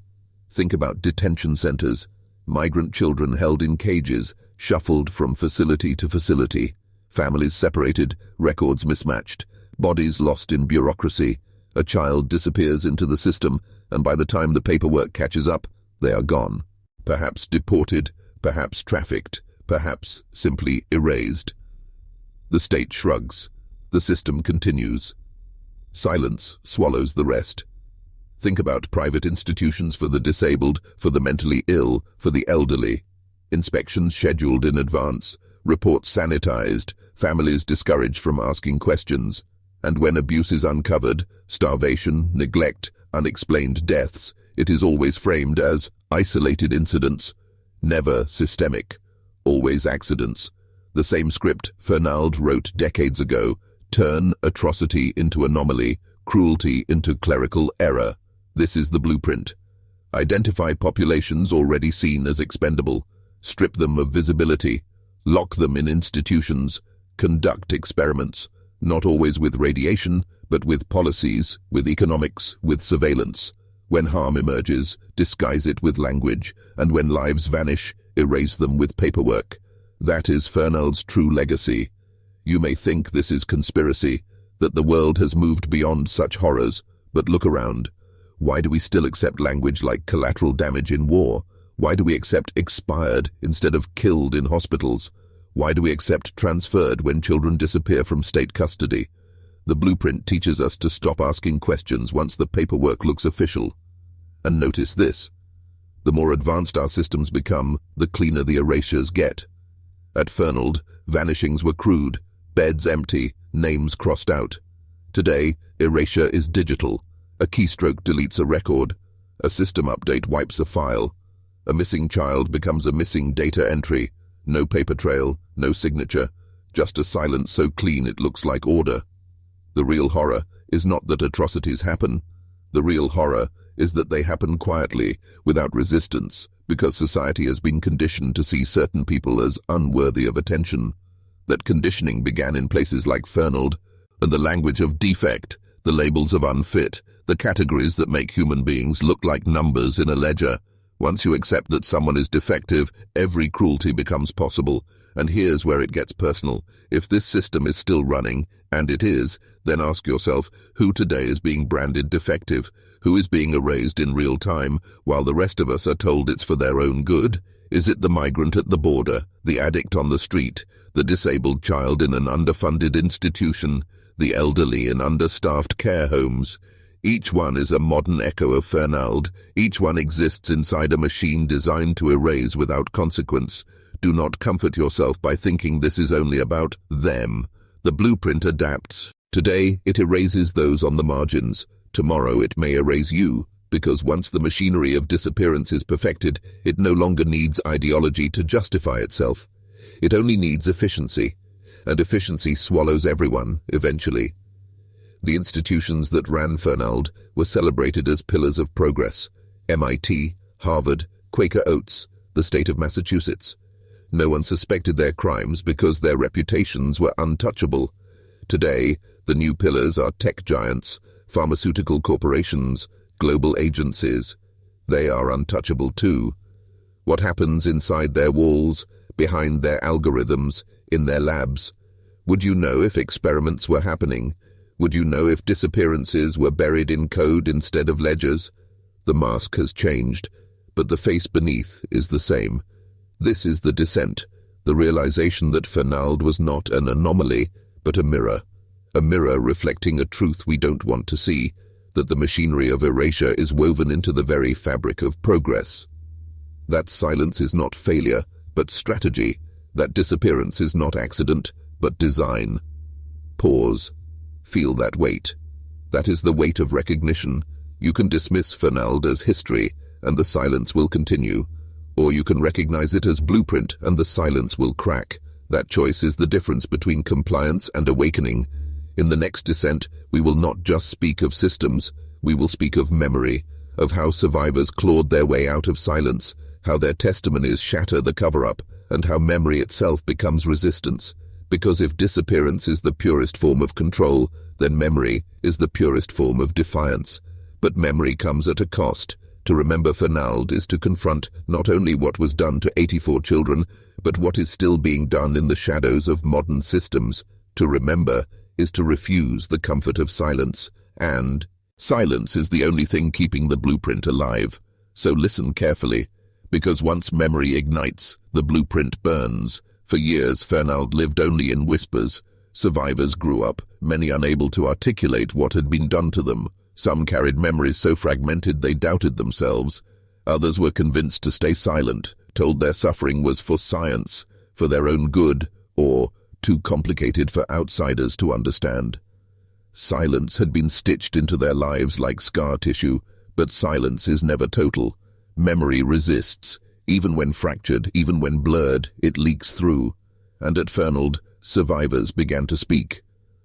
Think about detention centers. Migrant children held in cages, shuffled from facility to facility. Families separated, records mismatched, bodies lost in bureaucracy. A child disappears into the system, and by the time the paperwork catches up, they are gone. Perhaps deported, perhaps trafficked, perhaps simply erased. The state shrugs. The system continues. Silence swallows the rest. Think about private institutions for the disabled, for the mentally ill, for the elderly. Inspections scheduled in advance, reports sanitized, families discouraged from asking questions. And when abuse is uncovered, starvation, neglect, unexplained deaths, it is always framed as isolated incidents, never systemic, always accidents. The same script Fernald wrote decades ago: turn atrocity into anomaly, cruelty into clerical error. This is the blueprint. Identify populations already seen as expendable, strip them of visibility, lock them in institutions, conduct experiments, not always with radiation, but with policies, with economics, with surveillance. When harm emerges, disguise it with language, and when lives vanish, erase them with paperwork. That is Fernald's true legacy. You may think this is conspiracy, that the world has moved beyond such horrors, but look around. Why do we still accept language like collateral damage in war? Why do we accept expired instead of killed in hospitals? Why do we accept transferred when children disappear from state custody? The blueprint teaches us to stop asking questions once the paperwork looks official. And notice this. The more advanced our systems become, the cleaner the erasures get. At Fernald, vanishings were crude, beds empty, names crossed out. Today, erasure is digital. A keystroke deletes a record. A system update wipes a file. A missing child becomes a missing data entry. No paper trail, no signature, just a silence so clean it looks like order. The real horror is not that atrocities happen. The real horror is that they happen quietly, without resistance, because society has been conditioned to see certain people as unworthy of attention. That conditioning began in places like Fernald, and the language of defect, the labels of unfit, the categories that make human beings look like numbers in a ledger. Once you accept that someone is defective, every cruelty becomes possible. And here's where it gets personal. If this system is still running, and it is, then ask yourself, who today is being branded defective? Who is being erased in real time, while the rest of us are told it's for their own good? Is it the migrant at the border, the addict on the street, the disabled child in an underfunded institution, the elderly in understaffed care homes? Each one is a modern echo of Fernald. Each one exists inside a machine designed to erase without consequence. Do not comfort yourself by thinking this is only about them. The blueprint adapts. Today, it erases those on the margins. Tomorrow, it may erase you, because once the machinery of disappearance is perfected, it no longer needs ideology to justify itself. It only needs efficiency, and efficiency swallows everyone, eventually. The institutions that ran Fernald were celebrated as pillars of progress. MIT, Harvard, Quaker Oats, the state of Massachusetts. No one suspected their crimes because their reputations were untouchable. Today, the new pillars are tech giants, pharmaceutical corporations, global agencies. They are untouchable too. What happens inside their walls, behind their algorithms, in their labs? Would you know if experiments were happening? Would you know if disappearances were buried in code instead of ledgers? The mask has changed, but the face beneath is the same. This is the descent, the realization that Fernald was not an anomaly, but a mirror reflecting a truth we don't want to see, that the machinery of erasure is woven into the very fabric of progress. That silence is not failure, but strategy. That disappearance is not accident, but design. Pause. Feel that weight. That is the weight of recognition. You can dismiss Fernald as history, and the silence will continue. Or you can recognize it as blueprint, and the silence will crack. That choice is the difference between compliance and awakening. In the next descent, we will not just speak of systems. We will speak of memory, of how survivors clawed their way out of silence, how their testimonies shatter the cover-up, and how memory itself becomes resistance. Because if disappearance is the purest form of control, then memory is the purest form of defiance. But memory comes at a cost. To remember Fernald is to confront not only what was done to 84 children, but what is still being done in the shadows of modern systems. To remember is to refuse the comfort of silence, and silence is the only thing keeping the blueprint alive. So listen carefully, because once memory ignites, the blueprint burns. For years, Fernald lived only in whispers. Survivors grew up, many unable to articulate what had been done to them. Some carried memories so fragmented they doubted themselves. Others were convinced to stay silent, told their suffering was for science, for their own good, or too complicated for outsiders to understand. Silence had been stitched into their lives like scar tissue, but silence is never total. Memory resists. Even when fractured, even when blurred, it leaks through. And at Fernald, survivors began to speak.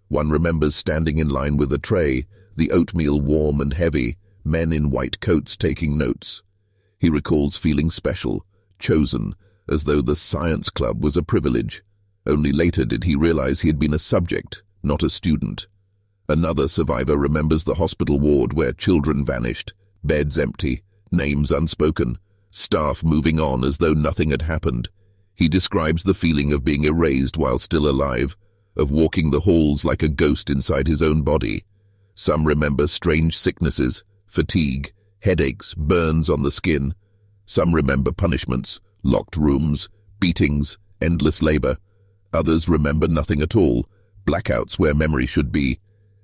One remembers standing in line with a tray, the oatmeal warm and heavy, men in white coats taking notes. He recalls feeling special, chosen, as though the science club was a privilege. Only later did he realize he had been a subject, not a student. Another survivor remembers the hospital ward where children vanished, beds empty, names unspoken, staff moving on as though nothing had happened. He describes the feeling of being erased while still alive, of walking the halls like a ghost inside his own body. Some remember strange sicknesses, fatigue, headaches, burns on the skin. Some remember punishments, locked rooms, beatings, endless labor. Others remember nothing at all, blackouts where memory should be,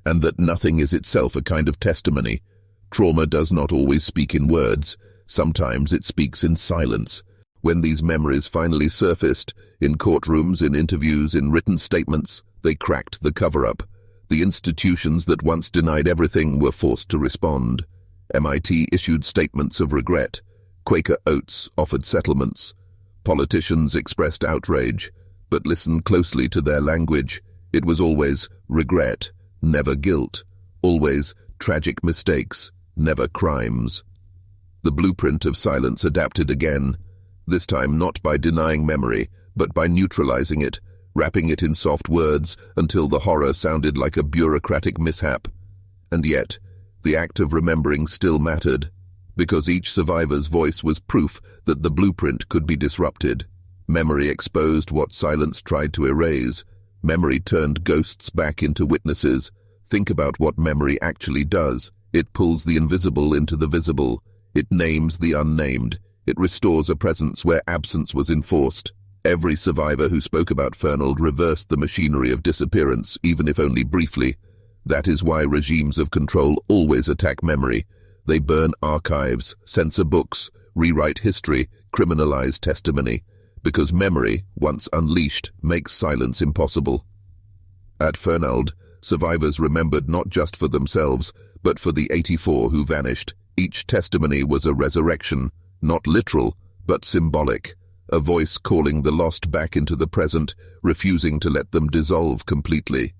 and that nothing is itself a kind of testimony. Trauma does not always speak in words. Sometimes it speaks in silence. When these memories finally surfaced, in courtrooms, in interviews, in written statements, they cracked the cover-up. The institutions that once denied everything were forced to respond. MIT issued statements of regret. Quaker oats offered settlements. Politicians expressed outrage, but listen closely to their language. It was always regret, never guilt, always tragic mistakes, never crimes. The blueprint of silence adapted again, this time not by denying memory, but by neutralizing it, wrapping it in soft words until the horror sounded like a bureaucratic mishap. And yet, the act of remembering still mattered, because each survivor's voice was proof that the blueprint could be disrupted. Memory exposed what silence tried to erase. Memory turned ghosts back into witnesses. Think about what memory actually does. It pulls the invisible into the visible. It names the unnamed. It restores a presence where absence was enforced. Every survivor who spoke about Fernald reversed the machinery of disappearance, even if only briefly. That is why regimes of control always attack memory. They burn archives, censor books, rewrite history, criminalize testimony. Because memory, once unleashed, makes silence impossible. At Fernald, survivors remembered not just for themselves, but for the 84 who vanished. Each testimony was a resurrection, not literal, but symbolic. A voice calling the lost back into the present, refusing to let them dissolve completely.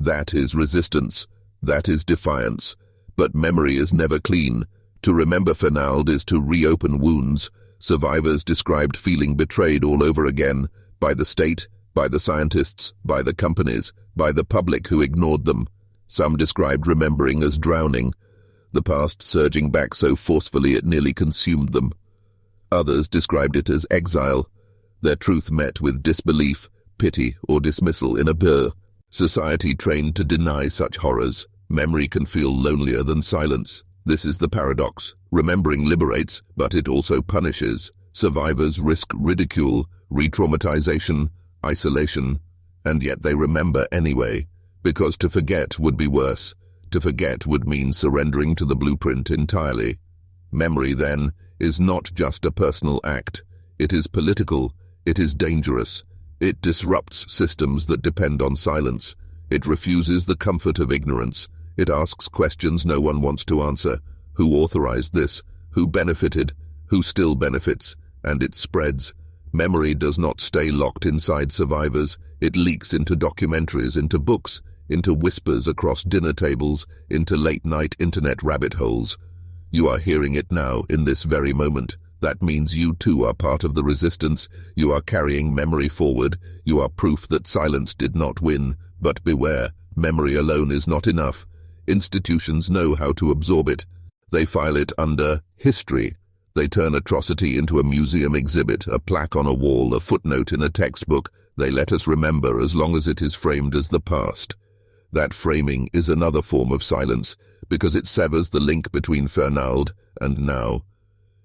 That is resistance. That is defiance. But memory is never clean. To remember Fernald is to reopen wounds. Survivors described feeling betrayed all over again, by the state, by the scientists, by the companies, by the public who ignored them. Some described remembering as drowning, the past surging back so forcefully it nearly consumed them. Others described it as exile, their truth met with disbelief, pity, or dismissal in a blur. Society trained to deny such horrors. Memory can feel lonelier than silence. This is the paradox. Remembering liberates, but it also punishes. Survivors risk ridicule, re-traumatization, isolation, and yet they remember anyway, because to forget would be worse. To forget would mean surrendering to the blueprint entirely. Memory, then, is not just a personal act. It is political. It is dangerous. It disrupts systems that depend on silence. It refuses the comfort of ignorance. It asks questions no one wants to answer. Who authorized this? Who benefited? Who still benefits? And it spreads. Memory does not stay locked inside survivors. It leaks into documentaries, into books, into whispers across dinner tables, into late-night internet rabbit holes. You are hearing it now, in this very moment. That means you too are part of the resistance. You are carrying memory forward. You are proof that silence did not win. But beware, memory alone is not enough. Institutions know how to absorb it. They file it under history. They turn atrocity into a museum exhibit, a plaque on a wall, a footnote in a textbook. They let us remember as long as it is framed as the past. That framing is another form of silence, because it severs the link between Fernald and now.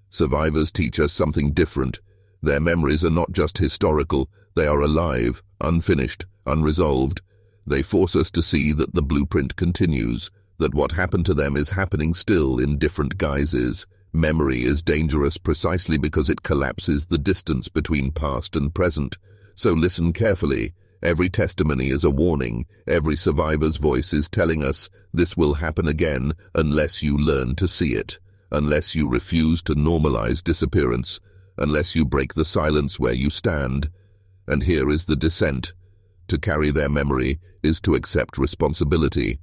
Survivors teach us something different. Their memories are not just historical, they are alive, unfinished, unresolved. They force us to see that the blueprint continues, that what happened to them is happening still in different guises. Memory is dangerous precisely because it collapses the distance between past and present. So listen carefully. Every testimony is a warning. Every survivor's voice is telling us this will happen again unless you learn to see it, unless you refuse to normalize disappearance, unless you break the silence where you stand. And here is the descent. To carry their memory is to accept responsibility.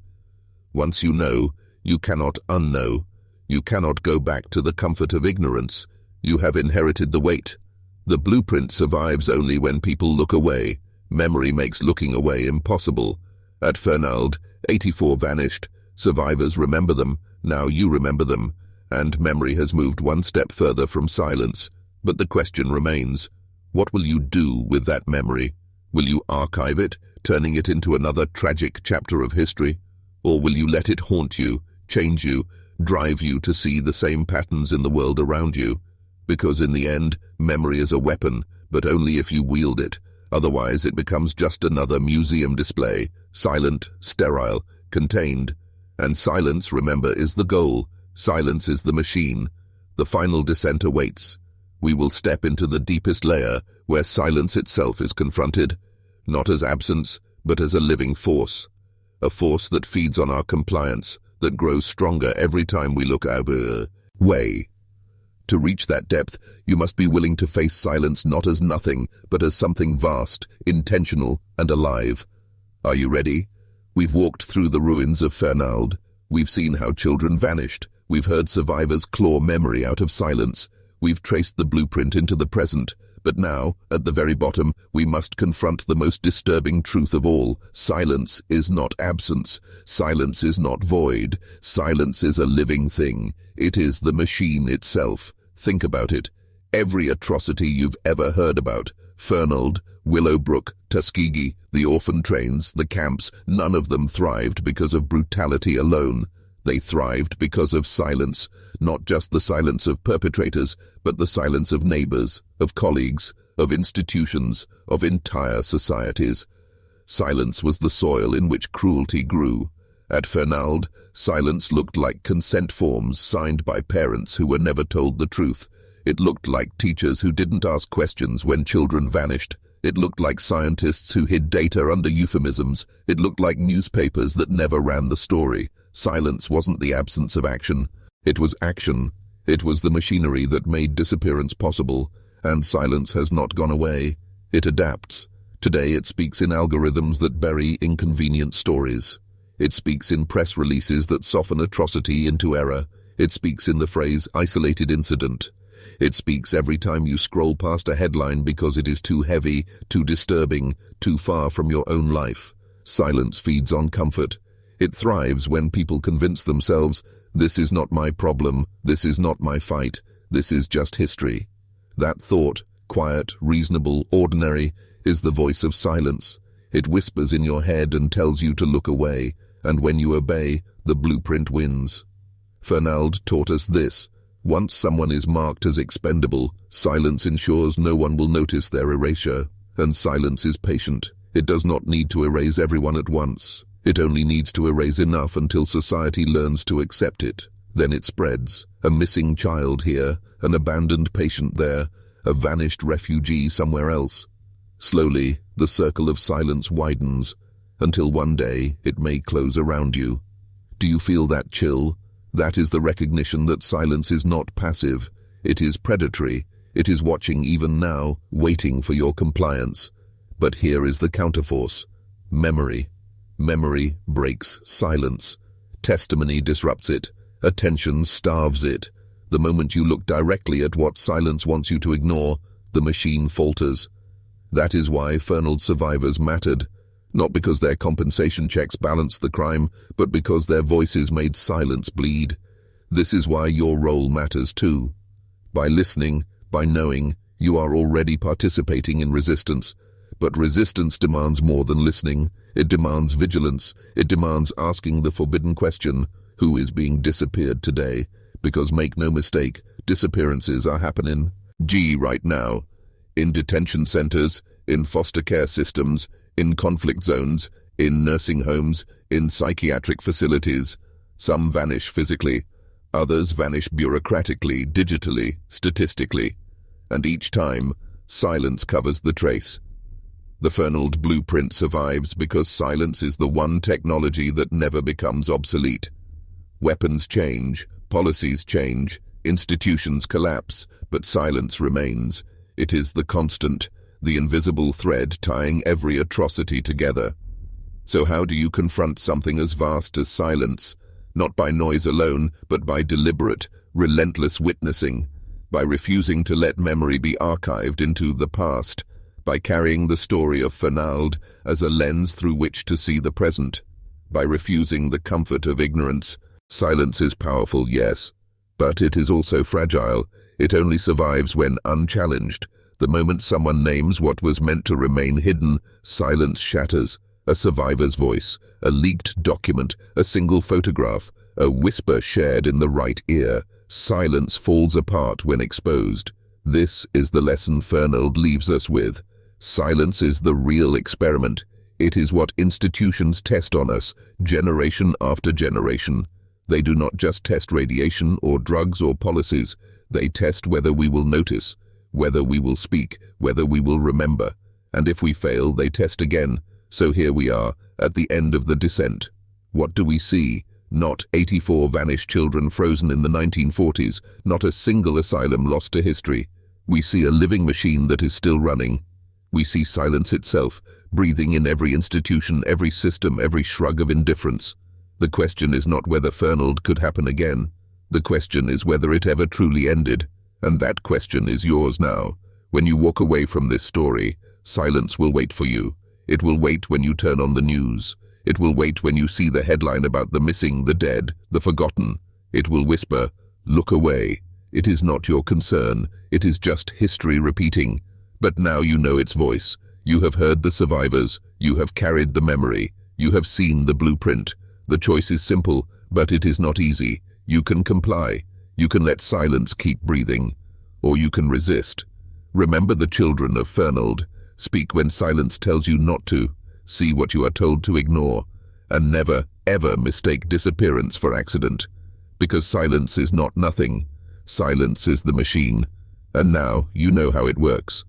Once you know, you cannot unknow. You cannot go back to the comfort of ignorance. You have inherited the weight. The blueprint survives only when people look away. Memory makes looking away impossible. At Fernald, 84 vanished. Survivors remember them. Now you remember them. And memory has moved one step further from silence. But the question remains, what will you do with that memory? Will you archive it, turning it into another tragic chapter of history? Or will you let it haunt you, change you, drive you to see the same patterns in the world around you? Because in the end, memory is a weapon, but only if you wield it. Otherwise, it becomes just another museum display, silent, sterile, contained. And silence, remember, is the goal. Silence is the machine. The final descent awaits. We will step into the deepest layer, where silence itself is confronted, not as absence, but as a living force. A force that feeds on our compliance, that grows stronger every time we look our way. To reach that depth, you must be willing to face silence not as nothing, but as something vast, intentional, and alive. Are you ready? We've walked through the ruins of Fernald. We've seen how children vanished. We've heard survivors claw memory out of silence. We've traced the blueprint into the present. But now, at the very bottom, we must confront the most disturbing truth of all. Silence is not absence. Silence is not void. Silence is a living thing. It is the machine itself. Think about it. Every atrocity you've ever heard about, Fernald, Willowbrook, Tuskegee, the orphan trains, the camps, none of them thrived because of brutality alone. They thrived because of silence, not just the silence of perpetrators, but the silence of neighbors, of colleagues, of institutions, of entire societies. Silence was the soil in which cruelty grew. At Fernald, silence looked like consent forms signed by parents who were never told the truth. It looked like teachers who didn't ask questions when children vanished. It looked like scientists who hid data under euphemisms. It looked like newspapers that never ran the story. Silence wasn't the absence of action. It was action. It was the machinery that made disappearance possible. And silence has not gone away. It adapts. Today it speaks in algorithms that bury inconvenient stories. It speaks in press releases that soften atrocity into error. It speaks in the phrase isolated incident. It speaks every time you scroll past a headline because it is too heavy, too disturbing, too far from your own life. Silence feeds on comfort. It thrives when people convince themselves, this is not my problem, this is not my fight, this is just history. That thought, quiet, reasonable, ordinary, is the voice of silence. It whispers in your head and tells you to look away, and when you obey, the blueprint wins. Fernald taught us this. Once someone is marked as expendable, silence ensures no one will notice their erasure. And silence is patient. It does not need to erase everyone at once. It only needs to erase enough until society learns to accept it. Then it spreads. A missing child here, an abandoned patient there, a vanished refugee somewhere else. Slowly, the circle of silence widens, until one day it may close around you. Do you feel that chill? That is the recognition that silence is not passive. It is predatory. It is watching even now, waiting for your compliance. But here is the counterforce. Memory. Memory breaks silence. Testimony disrupts it. Attention starves it. The moment you look directly at what silence wants you to ignore, the machine falters. That is why Fernald survivors mattered. Not because their compensation checks balanced the crime, but because their voices made silence bleed. This is why your role matters too. By listening, by knowing, you are already participating in resistance. But resistance demands more than listening. It demands vigilance. It demands asking the forbidden question, who is being disappeared today? Because make no mistake, disappearances are happening right now. In detention centers, in foster care systems, in conflict zones, in nursing homes, in psychiatric facilities. Some vanish physically. Others vanish bureaucratically, digitally, statistically. And each time, silence covers the trace. The Fernald blueprint survives because silence is the one technology that never becomes obsolete. Weapons change, policies change, institutions collapse, but silence remains. It is the constant, the invisible thread tying every atrocity together. So how do you confront something as vast as silence? Not by noise alone, but by deliberate, relentless witnessing, by refusing to let memory be archived into the past, by carrying the story of Fernald as a lens through which to see the present, by refusing the comfort of ignorance. Silence is powerful, yes, but it is also fragile. It only survives when unchallenged. The moment someone names what was meant to remain hidden, silence shatters. A survivor's voice, a leaked document, a single photograph, a whisper shared in the right ear. Silence falls apart when exposed. This is the lesson Fernald leaves us with. Silence is the real experiment. It is what institutions test on us, generation after generation. They do not just test radiation or drugs or policies. They test whether we will notice, whether we will speak, whether we will remember. And if we fail, they test again. So here we are, at the end of the descent. What do we see? Not 84 vanished children frozen in the 1940s, not a single asylum lost to history. We see a living machine that is still running. We see silence itself, breathing in every institution, every system, every shrug of indifference. The question is not whether Fernald could happen again. The question is whether it ever truly ended. And that question is yours now. When you walk away from this story, silence will wait for you. It will wait when you turn on the news. It will wait when you see the headline about the missing, the dead, the forgotten. It will whisper, "Look away. It is not your concern. It is just history repeating." But now you know its voice. You have heard the survivors. You have carried the memory. You have seen the blueprint. The choice is simple, but it is not easy. You can comply. You can let silence keep breathing. Or you can resist. Remember the children of Fernald. Speak when silence tells you not to. See what you are told to ignore. And never, ever mistake disappearance for accident. Because silence is not nothing. Silence is the machine. And now you know how it works.